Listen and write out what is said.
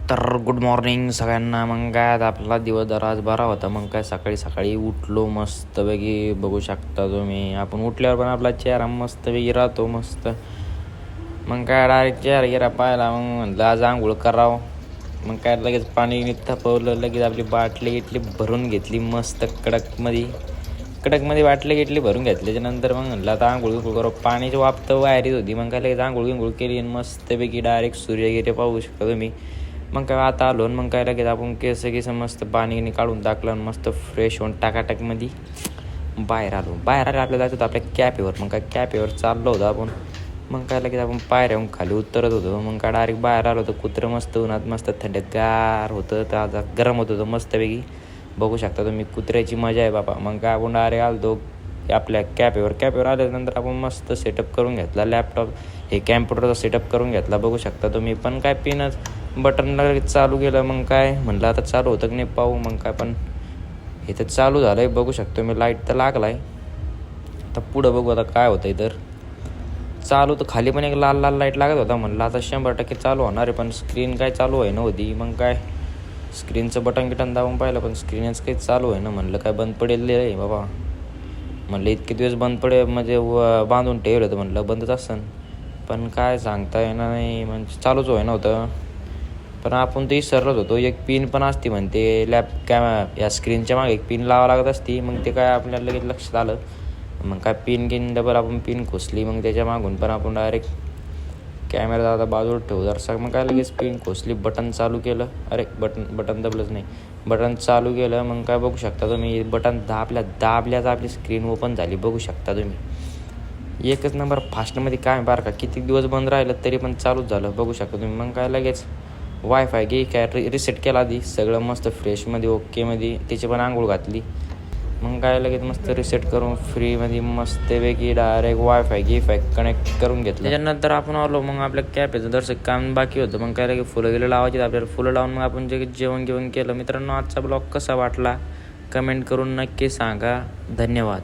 तर good morning सगळ्यांना. मग काय आता आपला दिवस जरा आज बरा होता. मग काय सकाळी सकाळी उठलो मस्तपैकी, बघू शकता तुम्ही. आपण उठल्यावर पण आपला चेहरा मस्तपैकी राहतो मस्त. मग काय डायरेक्ट चेहरा गिरा पाहिला, मग म्हणलं आज आंघोळ करावं. मग काय लगेच पाणी तापवलं, लगेच आपली बाटली इटली भरून घेतली मस्त कडकमध्ये बाटली गिटली भरून घेतल्याच्यानंतर मग म्हणलं आता आंघोळ करू. पाण्याची वाफ तर वायरीच होती. मग काय लगेच आंघोळ केली आणि मस्तपैकी डायरेक्ट सूर्यगिरी पाहू शकता तुम्ही. मग काय आता आलो, मग काय लगेच आपण केस मस्त पाणी काढून टाकलं आणि मस्त फ्रेश होऊन टाकाटाकमध्ये बाहेर आलो. आपल्याला जायचं होतं आपल्या कॅफेवर. मग काय कॅफेवर चाललो होतो आपण. मग काय लगेच आपण पायऱ्याहून खाली उतरत होतो. मग काय डायरेक्ट बाहेर आलो होतं. कुत्रं मस्त उन्हात मस्त थंडीत गार होतं, ताजा गरम होत होतं मस्तपैकी. बघू शकता तुम्ही कुत्र्याची मजा आहे बाबा. मग काय आपण डायरेक्ट आलो आपल्या कॅफेवर आल्यानंतर आपण मस्त सेटअप करून घेतला. लॅपटॉप हे कॅम्प्युटरचा सेटअप करून घेतला, बघू शकता तुम्ही. पण काय पिनच बटनला चालू केलं. मग काय म्हणलं आता चालू होतं की नाही पाहू. मग काय पण हे तर चालू झालं आहे, बघू शकतो मी. लाईट तर लागला आहे. आता पुढं बघू आता काय होतं आहे. तर चालू तर खाली पण एक लाल लाईट लागत होता. म्हणलं आता 100% चालू होणार आहे, पण स्क्रीन काय चालू आहे नव्हती. मग काय स्क्रीनचं बटन दाबून पाहिलं, पण स्क्रीनच काही चालू आहे ना. म्हणलं काय बंद पडेल रे बाबा. म्हणलं इतके दिवस बंद पडेल म्हणजे बांधून ठेवलं होतं, म्हणलं बंदच असन. पण काय सांगता येणार नाही, म्हणजे चालूच होय नव्हतं. पण आपण ते विसरलोच होतो. एक पिन पण असते म्हणते या स्क्रीनच्या मागे एक पिन लावावं लागत असती. मग ते काय आपल्याला लगेच लक्षात आलं. मग काय पिन डबल आपण पिन खोसली. मग त्याच्या मागून पण आपण डायरेक्ट कॅमेरा आता बाजूला ठेवू जरसा. मग काय लगेच पिन खोसली, बटन चालू केलं. अरे बटन दबलंच नाही, बटन चालू केलं. मग काय बघू शकता तुम्ही, बटन दाबल्याच आपली स्क्रीन ओपन झाली, बघू शकता तुम्ही. एकच नंबर फास्टमध्ये काय बरं का. किती दिवस बंद राहिलं तरी पण चालूच झालं, बघू शकता तुम्ही. मग काय लगेच वायफाय काय रिसेट केला आधी, सगळं मस्त फ्रेशमध्ये ओकेमध्ये. त्याची पण आंघोळ घातली. मग काय लगेच मस्त रिसेट करून फ्रीमध्ये मस्तपैकी डायरेक्ट वायफाय कनेक्ट करून घेतलं. त्याच्यानंतर आपण आलो. मग आपल्या कॅफेचं दर्शक काम बाकी होतं. मग काय लगेच फुलं लावायची आपल्याला. फुलं लावून मग आपण जेवण केलं. मित्रांनो, आजचा ब्लॉग कसा वाटला कमेंट करून नक्की सांगा. धन्यवाद.